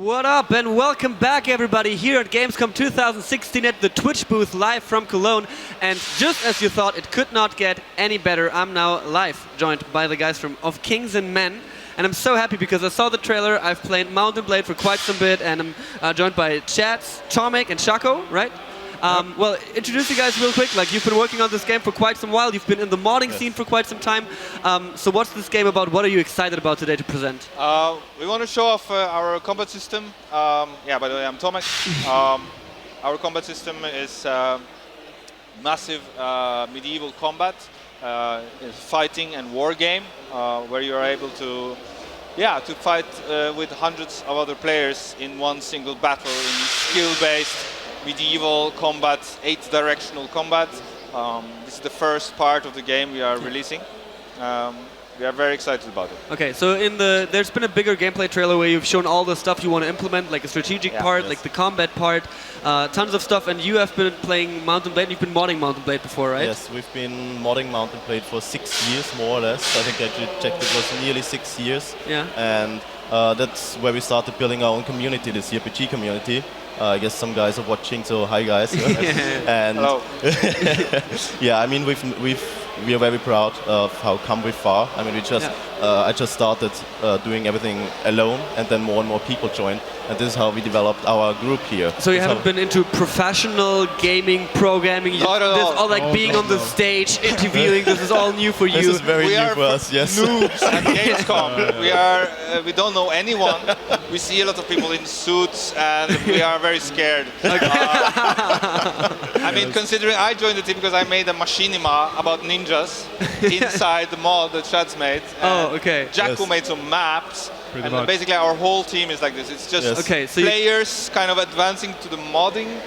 What up and welcome back everybody here at Gamescom 2016 at the Twitch booth live from Cologne. And just as you thought, it could not get any better. I'm now live, joined by the guys of Kings and Men. And I'm so happy because I saw the trailer. I've played Mount & Blade for quite some bit, and I'm joined by Chats, Tomek and Shaco, right? Well, introduce you guys real quick. Like, you've been working on this game for quite some while. You've been in the modding scene for quite some time. So what's this game about? What are you excited about today to present? We want to show off our combat system. Yeah, by the way, I'm Tomek. Our combat system is massive medieval combat, fighting and war game, where you are able to fight with hundreds of other players in one single battle in skill-based medieval combat, 8-directional combat. This is the first part of the game we are releasing. We are very excited about it. Okay, so there's been a bigger gameplay trailer where you've shown all the stuff you want to implement, like a strategic part, like the combat part, tons of stuff, and you have been playing Mount & Blade, you've been modding Mount & Blade before, right? Yes, we've been modding Mount & Blade for 6 years, more or less. I think I checked it was nearly 6 years. Yeah. And that's where we started building our own community, the CRPG community. I guess some guys are watching, so hi guys. And hello. Yeah, I mean we are very proud of how come we've far. I mean I just started doing everything alone, and then more and more people joined, and this is how we developed our group here. So you haven't been into professional gaming, programming, not at all. All like being on the stage, interviewing. This is all new for you. This is very new for us. Yes. Noobs at Gamescom. We don't know anyone. We see a lot of people in suits, and we are very scared. I mean, considering I joined the team because I made a machinima about ninjas inside the mod that Chad's made. Oh, okay. Jacko made some maps. Pretty and much. Basically our whole team is like this. It's just Okay, so players kind of advancing to the modding.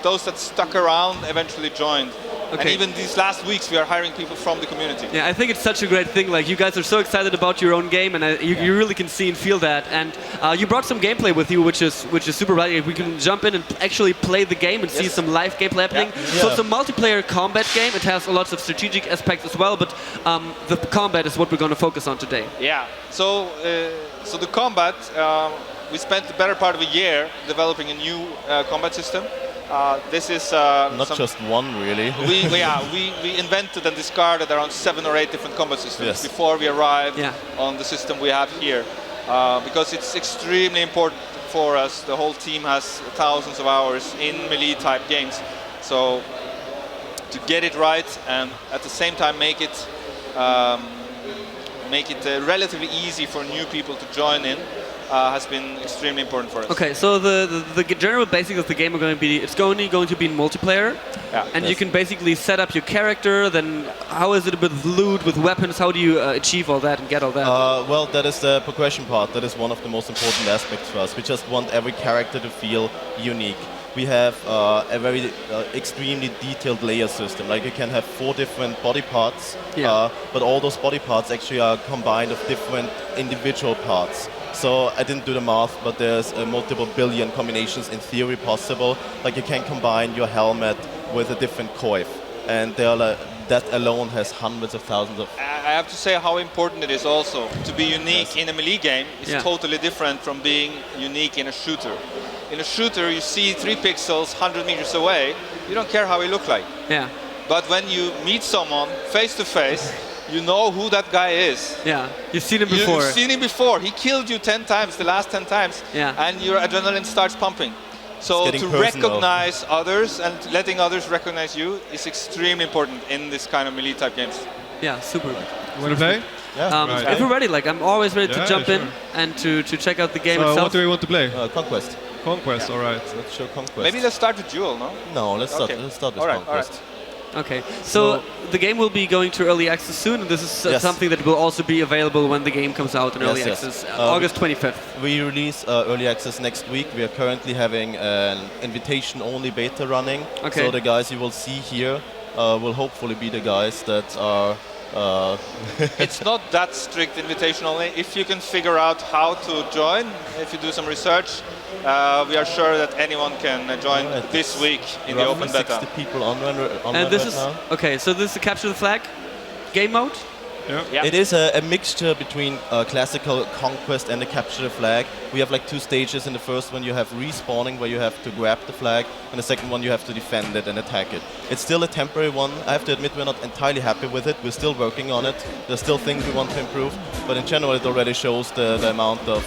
Those that stuck around eventually joined. And even these last weeks we are hiring people from the community. Yeah, I think it's such a great thing. Like, you guys are so excited about your own game, and you really can see and feel that. And you brought some gameplay with you, which is super valuable. We can jump in and actually play the game and see some live gameplay happening. So it's a multiplayer combat game. It has lots of strategic aspects as well, but the combat is what we're going to focus on today. Yeah. So the combat, we spent the better part of a year developing a new combat system. This is not just one, really. we invented and discarded around 7 or 8 different combat systems before we arrived on the system we have here, because it's extremely important for us. The whole team has thousands of hours in melee type games, so to get it right and at the same time make it relatively easy for new people to join in. Has been extremely important for us. Okay, so the general basics of the game are going to be, it's only going to be in multiplayer, and you can basically set up your character. Then how is it with loot, with weapons? How do you achieve all that and get all that? Well, that is the progression part. That is one of the most important aspects for us. We just want every character to feel unique. We have a very extremely detailed layer system. Like, you can have 4 different body parts, but all those body parts actually are combined of different individual parts. So I didn't do the math, but there's multiple billion combinations in theory possible. Like, you can combine your helmet with a different coif, and that alone has hundreds of thousands of. I have to say how important it is also to be unique in a melee game. Is totally different from being unique in a shooter. In a shooter, you see 3 pixels 100 meters away. You don't care how he looks like. Yeah. But when you meet someone face to face, you know who that guy is. Yeah, you've seen him before. You've seen him before. He killed you 10 times, the last 10 times. Yeah. And your adrenaline starts pumping. So to recognize others and letting others recognize you is extremely important in this kind of melee type games. Yeah, super. You want to play? Yeah. If we're ready, like, I'm always ready to jump in and to check out the game itself. What do we want to play? Conquest. Conquest, all right. Let's show Conquest. Maybe let's start with Duel, no? No, let's start with Conquest. All right. Okay, so the game will be going to early access soon, and this is something that will also be available when the game comes out in early access, August 25th. We release early access next week. We are currently having an invitation-only beta running. Okay. So the guys you will see here will hopefully be the guys that are... It's not that strict invitation only. If you can figure out how to join, if you do some research, we are sure that anyone can join this week in the open beta. 60 people online and this right is now. okay. So this is a capture the flag game mode. Yeah. Yeah. It is a mixture between classical conquest and the capture the flag. We have like 2 stages. In the first one you have respawning, where you have to grab the flag, and the second one you have to defend it and attack it. It's still a temporary one. I have to admit we're not entirely happy with it. We're still working on it. There's still things we want to improve, but in general it already shows the amount of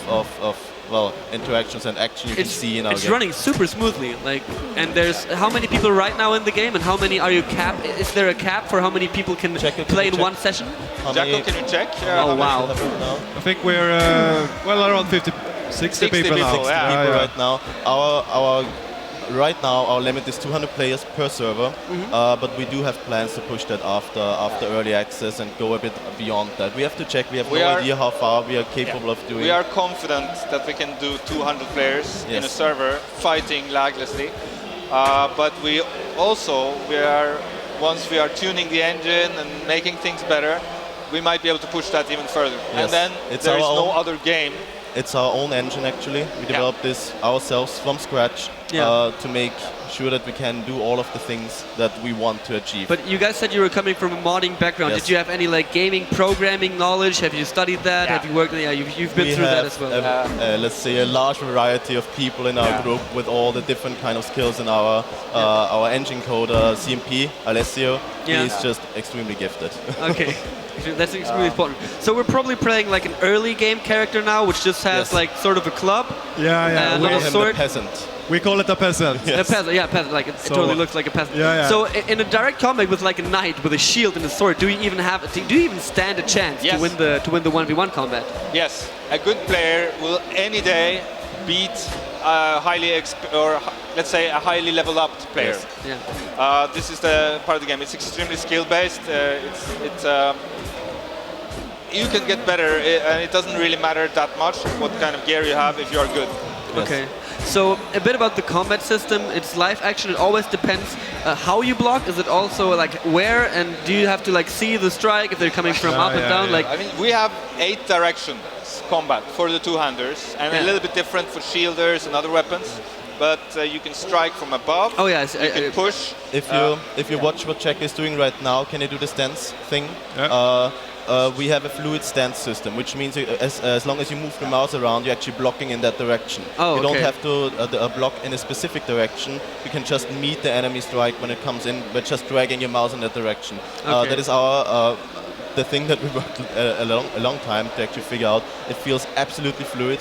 well, interactions and action you can see in our it's game. running super smoothly. Like, and there's how many people right now in the game, and how many are you capped? Is there a cap for how many people can Check it, play in check. one session? How Jacko, many- can you check? Oh, wow. have it now? I think we're well around 50, 60 people now. 60 60 yeah. people right now. Right now our limit is 200 players per server, but we do have plans to push that after early access and go a bit beyond that. We have to check. We have no idea how far we are capable of doing. We are confident that we can do 200 players in a Yes. server fighting laglessly. But once we are tuning the engine and making things better, we might be able to push that even further. Yes. And then It's there is our no own- other game. It's our own engine actually. We developed this ourselves from scratch to make sure that we can do all of the things that we want to achieve. But you guys said you were coming from a modding background. Yes. Did you have any like gaming programming knowledge? Have you studied that? Yeah. Have you worked? Yeah, you've been we through that have as well. let's say a large variety of people in our group with all the different kind of skills in our engine coder CMP Alessio. Yeah. He's just extremely gifted. Okay. That's extremely important. So we're probably playing like an early game character now, which just has Yes. like sort of a club. Yeah. And We a call him the sword. peasant. We call it a peasant. A peasant, yeah, peasant. Like it So- totally looks like a peasant. Yeah. So in a direct combat with like a knight with a shield and a sword, do you even stand a chance Yes. to win the 1v1 combat? Yes, a good player will any day beat a let's say a highly leveled up player. Yes. Yeah. This is the part of the game. It's extremely skill based. You can get better, and it doesn't really matter that much what kind of gear you have if you are good. Yes. Okay. So a bit about the combat system. It's live action. It always depends how you block. Is it also like where, and do you have to like see the strike if they're coming from up and down? Like I mean, we have 8 directions combat for the two-handers, and a little bit different for shielders and other weapons. But you can strike from above. oh yes, You can push. If you watch what Jack is doing right now, can you do the stance thing? Yeah. We have a fluid stance system, which means as long as you move the mouse around, you're actually blocking in that direction. Oh, you don't okay. have to block in a specific direction. You can just meet the enemy strike when it comes in, but just dragging your mouse in that direction. Okay. That is the thing that we worked a long time to actually figure out. It feels absolutely fluid.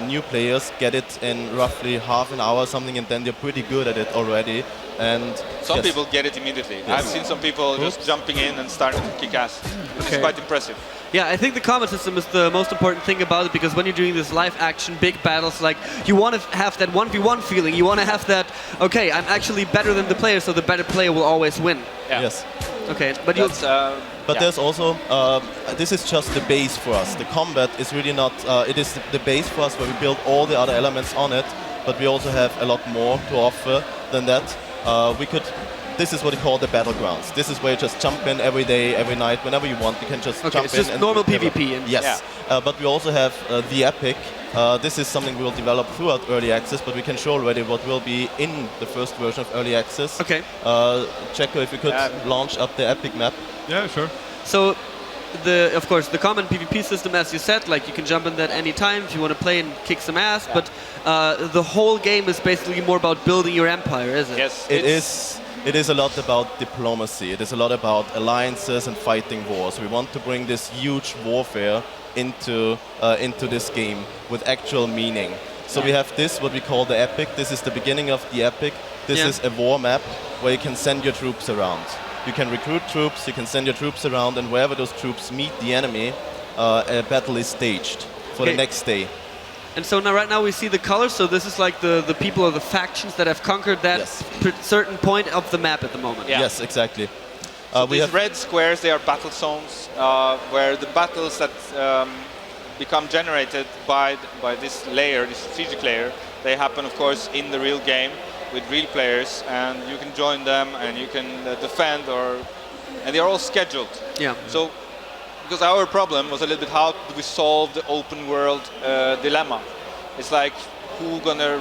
New players get it in roughly half an hour or something, and then they're pretty good at it already. And Some yes. people get it immediately. Yes. I've seen some people just jumping in and starting to kick ass. Which Okay. is quite impressive. Yeah, I think the combat system is the most important thing about it, because when you're doing this live action big battles, like you want to have that 1v1 feeling. You want to have that, okay, I'm actually better than the player, so the better player will always win. Yeah. Yes. Okay, but you That's, But yeah. there's also, this is just the base for us. The combat is really not, it is the base for us where we build all the other elements on it, but we also have a lot more to offer than that. This is what we call the battlegrounds. This is where you just jump in every day, every night, whenever you want. You can just Okay, jump it's in. just and normal develop. PvP and- Yes, but we also have the Epic. This is something we will develop throughout early access, but we can show already what will be in the first version of early access. Okay. Checo, if you could launch up the Epic map. Yeah, sure. So, of course, the common PvP system, as you said, like you can jump in that anytime if you want to play and kick some ass. But the whole game is basically more about building your empire, is it? Yes. It is a lot about diplomacy. It is a lot about alliances and fighting wars. We want to bring this huge warfare into this game with actual meaning. So we have this, what we call the Epic. This is the beginning of the Epic. This is a war map where you can send your troops around. You can recruit troops, you can send your troops around, and wherever those troops meet the enemy, a battle is staged for the next day. And so now, right now we see the colors. So this is like the people or the factions that have conquered that Yes. certain point of the map at the moment. Yeah. Yes, exactly. So we these have red squares, they are battle zones, where the battles that become generated by this layer, this strategic layer, they happen, of course, in the real game with real players, and you can join them and you can defend, and they are all scheduled. Yeah. So, because our problem was a little bit how do we solve the open world dilemma? It's like who gonna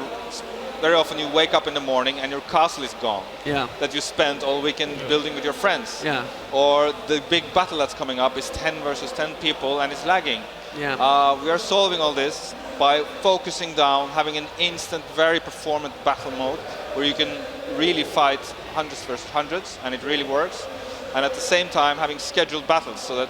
very often you wake up in the morning and your castle is gone. Yeah. That you spent all weekend building with your friends. Yeah. Or the big battle that's coming up is 10 versus 10 people and it's lagging. Yeah. We are solving all this by focusing down, having an instant, very performant battle mode where you can really fight hundreds versus hundreds, and it really works. And at the same time, having scheduled battles so that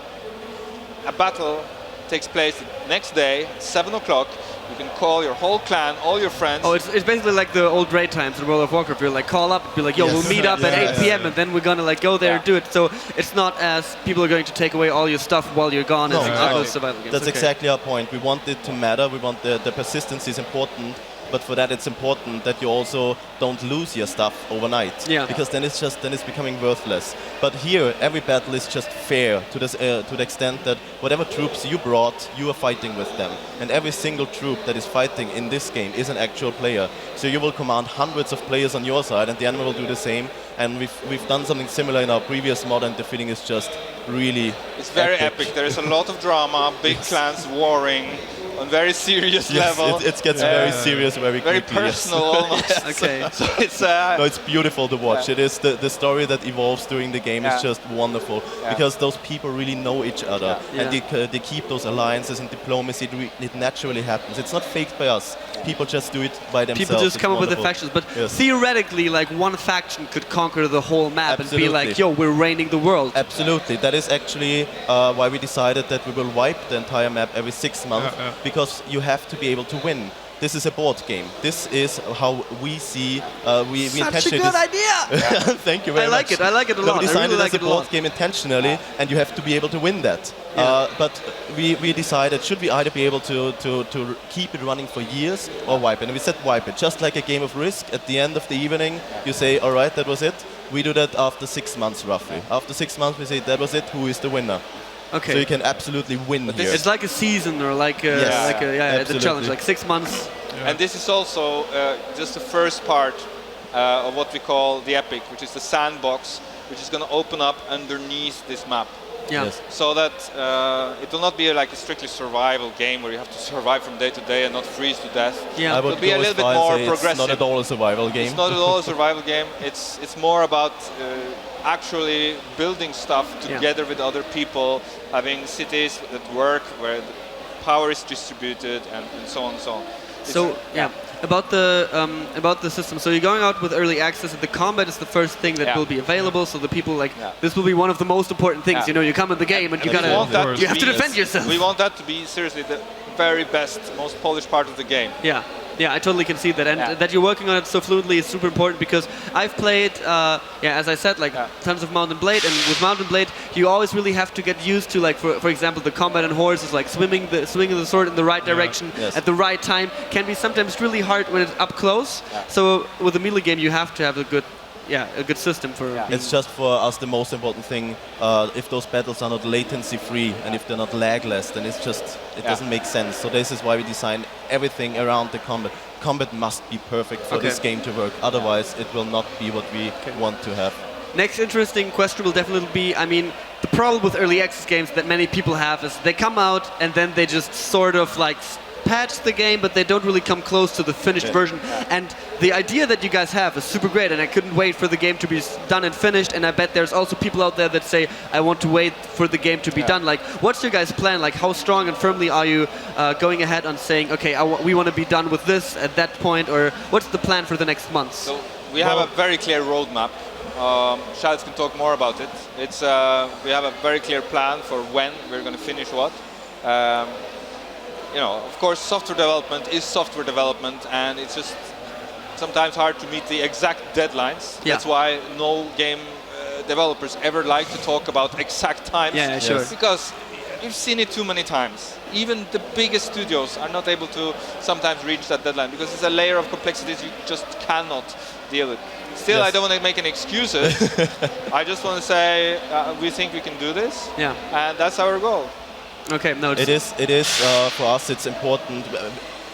a battle takes place the next day, 7 o'clock. You can call your whole clan, all your friends. Oh, it's basically like the old raid times in World of Warcraft. You're like, call up, be like, yo, Yes. we'll meet up at 8 p.m. and then we're gonna like go there and do it. So it's not as people are going to take away all your stuff while you're gone as in other survival games. That's Okay. exactly our point. We want it to matter. We want the persistence is important. But for that, it's important that you also don't lose your stuff overnight. Yeah. Because then it's becoming worthless. But here, every battle is just fair to the extent that whatever troops you brought, you are fighting with them. And every single troop that is fighting in this game is an actual player. So you will command hundreds of players on your side, and the enemy will do the same. And we've done something similar in our previous mod, and the feeling is just really. It's very epic. There is a lot of drama, big clans warring on very serious level. It gets very serious very quickly. Very personal almost. Okay. So it's no, it's beautiful to watch. It is the story that evolves during the game is just wonderful because those people really know each other and they keep those alliances and diplomacy. It naturally happens. It's not faked by us. People just do it by themselves. People just It's come up with the wonderful. factions, but theoretically, like one faction could conquer the whole map and be like, Absolutely. yo, we're reigning the world. Absolutely. That is actually why we decided that we will wipe the entire map every 6 months because you have to be able to win. This is a board game. This is how we see. We Such a intentionally. good idea! Thank you very much. I like it. I like it a lot. We I designed really it like as it a a board lot. game intentionally, and you have to be able to win that. But we decided, should we either be able to keep it running for years or wipe it? And we said wipe it. Just like a game of Risk, at the end of the evening, you say, all right, that was it. We do that after 6 months, roughly. After 6 months, we say, that was it. Who is the winner? Okay. So you can absolutely win here. It's like a season or like a, Yes. the Absolutely. challenge, like 6 months. And this is also just the first part of what we call the epic, which is the sandbox, which is going to open up underneath this map. Yeah. Yes. So that it will not be like a strictly survival game where you have to survive from day to day and not freeze to death. Yeah. I It'll would be a go little as bit far as more say progressive. It's not at all a survival game. It's not at all a survival game. It's more about actually building stuff together with other people, having cities that work where the power is distributed, and so on and so on. So about the system. So you're going out with early access, and the combat is the first thing that will be available. So the people like this will be one of the most important things. You know, you come in the game and you gotta you have to defend yourself. We want that to be seriously the very best, most polished part of the game. Yeah. Yeah, I totally can see that, and that you're working on it so fluently is super important because I've played, as I said, like tons of Mountain Blade, and with Mountain Blade, you always really have to get used to, like, for example, the combat on horse is like swinging the sword in the right direction at the right time can be sometimes really hard when it's up close. So with a melee game, you have to have a good system for. It's just for us the most important thing. If those battles are not latency free and if they're not lagless, then it doesn't make sense. So this is why we design everything around the combat. Combat must be perfect for this game to work. Otherwise, it will not be what we want to have. Next interesting question will definitely be, I mean, the problem with early access games that many people have is they come out and then they just sort of like patch the game, but they don't really come close to the finished version. And the idea that you guys have is super great, and I couldn't wait for the game to be done and finished. And I bet there's also people out there that say, I want to wait for the game to be done. Like, what's your guys' plan? Like, how strong and firmly are you going ahead on saying, okay, we want to be done with this at that point, or what's the plan for the next months? So we have a very clear roadmap. Shaz can talk more about it. It's we have a very clear plan for when we're going to finish what. You know, of course, software development is software development, and it's just sometimes hard to meet the exact deadlines. That's why no game developers ever like to talk about exact times. Yeah, sure. Because we've seen it too many times. Even the biggest studios are not able to sometimes reach that deadline because it's a layer of complexities you just cannot deal with. Still, I don't want to make any excuses. I just want to say we think we can do this, and that's our goal. Okay, no, It is for us. It's important.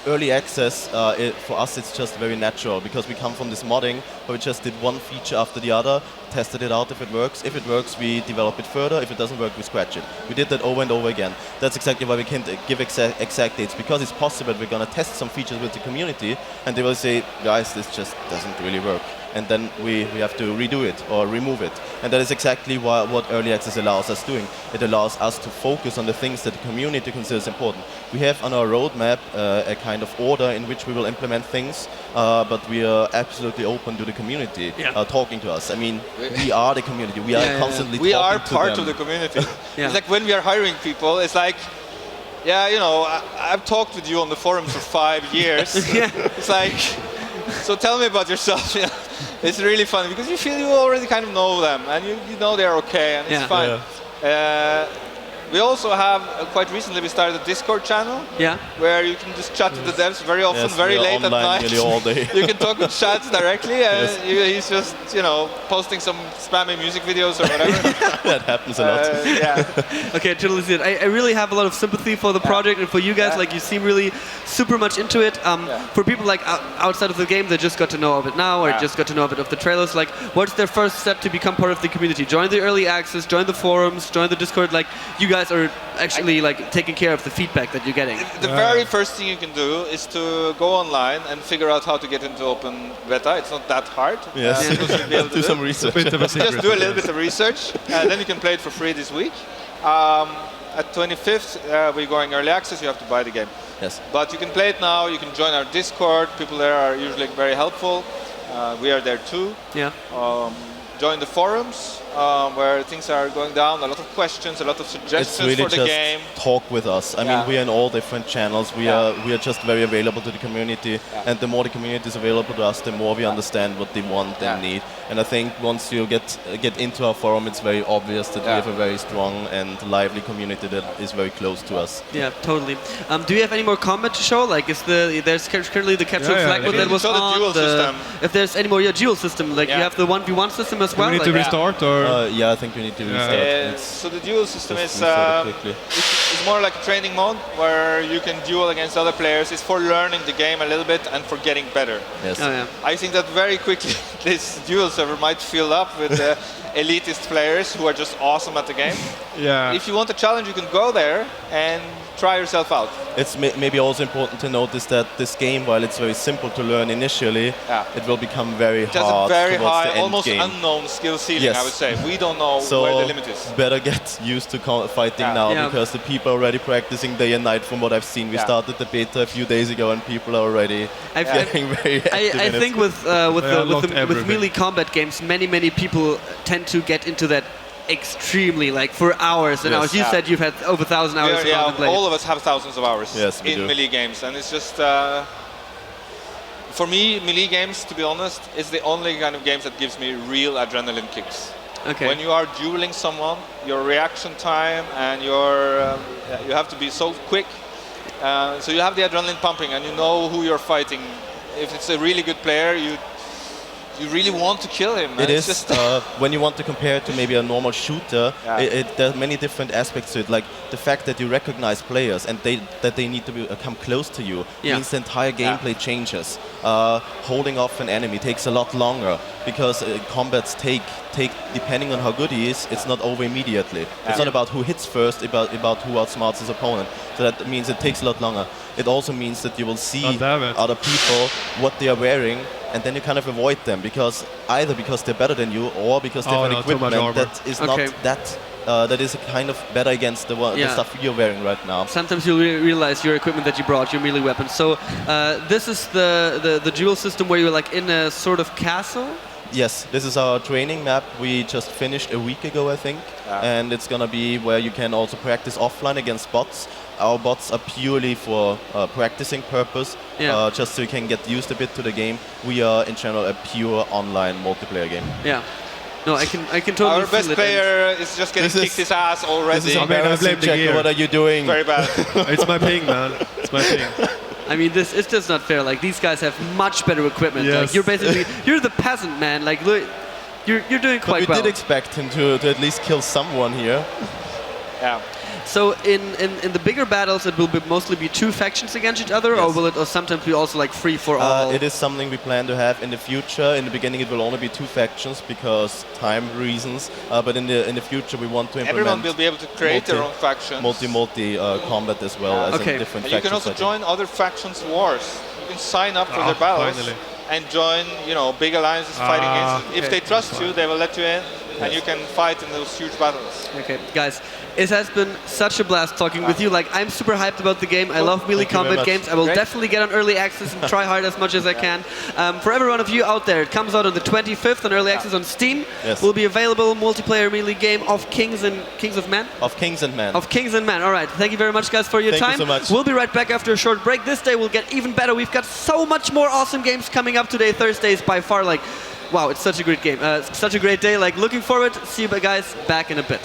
Early access for us, it's just very natural because we come from this modding where we just did one feature after the other. tested it out if it works. If it works, we develop it further. If it doesn't work, we scratch it. We did that over and over again. That's exactly why we can't give exact dates, because it's possible we're going to test some features with the community and they will say, guys, this just doesn't really work. And then we have to redo it or remove it. And that is exactly what Early Access allows us doing. It allows us to focus on the things that the community considers important. We have on our roadmap a kind of order in which we will implement things, but we are absolutely open to the community talking to us. I mean, we are the community. We are constantly we talking are to part them. of the community. It's like when we are hiring people, it's like, yeah, you know, I've talked with you on the forums for 5 years. It's like, so tell me about yourself. It's really funny because you feel you already kind of know them and you know they're okay and it's fine. We also have, quite recently we started a Discord channel where you can just chat to the devs very often, very late at night. Nearly all day. You can talk with chat directly and he's just, you know, posting some spammy music videos or whatever. That happens a lot. Okay, totally see it. I really have a lot of sympathy for the project and for you guys. Like, you seem really super much into it. For people like outside of the game that just got to know of it now or just got to know of it of the trailers, like, what's their first step to become part of the community? Join the early access, join the forums, join the Discord. Like, you guys are actually like taking care of the feedback that you're getting. The very first thing you can do is to go online and figure out how to get into open beta. It's not that hard. Yes. Do some research. Just do a little bit of research, and then you can play it for free this week. At 25th, we're going early access. You have to buy the game. Yes. But you can play it now. You can join our Discord. People there are usually very helpful. We are there too. Yeah. Join the forums where things are going down. A lot of questions, a lot of suggestions really for the just game. Talk with us. I mean, we are in all different channels. We are just very available to the community, and the more the community is available to us, the more we understand what they want and need. And I think once you get into our forum, it's very obvious that we have a very strong and lively community that is very close to us. Yeah, totally. Do you have any more combat to show? Like, there's currently the capture flag that was show the on duel system. If there's any more duel system, like you have the 1v1 system as well. We need to restart, or yeah, I think we need to restart. So the duel system is it's more like a training mode where you can duel against other players. It's for learning the game a little bit and for getting better. Yes. Oh, yeah. I think that very quickly this duel server might fill up with elitist players who are just awesome at the game. Yeah. If you want a challenge, you can go there and try yourself out. It's maybe also important to notice that this game, while it's very simple to learn initially, it will become very hard. It has a very towards high, the end almost game. unknown skill ceiling, I would say. We don't know where the limit is. Better get used to fighting now, because the people are already practicing day and night from what I've seen. We started the beta a few days ago and people are already getting very active I think with melee moving. combat games, many people tend to get into that extremely, like, for hours and hours. You said you've had over 1,000 hours of play. All of us have thousands of hours in do. melee games, and it's just for me, melee games, to be honest, is the only kind of games that gives me real adrenaline kicks. Okay. When you are dueling someone, your reaction time and you have to be so quick, so you have the adrenaline pumping and you know who you're fighting. If it's a really good player, you really want to kill him. It is just when you want to compare it to maybe a normal shooter, there are many different aspects to it. Like the fact that you recognize players and that they need to come close to you means the entire gameplay changes. Holding off an enemy takes a lot longer because combats take depending on how good he is, it's not over immediately. It's not about who hits first, about who outsmarts his opponent. So that means it takes a lot longer. It also means that you will see other people, what they are wearing, and then you kind of avoid them either because they're better than you or because they have equipment that is not that is kind of better against the stuff you're wearing right now. Sometimes you'll realize your equipment that you brought, your melee weapons. So this is the duel system where you're like in a sort of castle? Yes, this is our training map. We just finished a week ago, I think, and it's gonna be where you can also practice offline against bots. Our bots are purely for practicing purpose, just so you can get used a bit to the game. We are in general a pure online multiplayer game. Yeah. No, I can totally Our best player is just getting kicked his ass already. This is embarrassing, Checker. What are you doing? Very bad. It's my ping, man. It's my ping. I mean, it's just not fair. Like, these guys have much better equipment. Yes. Like, you're the peasant, man. Like, look, you're doing quite well. We did expect him to at least kill someone here. Yeah. So in the bigger battles, it will mostly be two factions against each other, or Yes. will it sometimes be also like free for all? It is something we plan to have in the future. In the beginning, it will only be two factions because time reasons. But in the future, we want to implement Everyone will be able to create their own factions. multi combat as well as Okay. in different And you can factions. also join other factions' wars. You can sign up for their battles finally. and join, big alliances fighting against. If okay. they trust you, they will let you in, and you can fight in those huge battles. Okay, guys, it has been such a blast talking with you. Like, I'm super hyped about the game. I love melee Thank you very combat much. games. I will Great. definitely get on early access and try hard as much as I can. For every one of you out there, it comes out on the 25th on early access on Steam. Yes. Will be available multiplayer melee game of Kings of Men. Of Kings and Men. Of Kings and Men. All right. Thank you very much, guys, for your Thank you time. so much. We'll be right back after a short break. This day will get even better. We've got so much more awesome games coming up today. Thursday is by far like, wow, it's such a great game. Such a great day. Like, looking forward. See you guys back in a bit.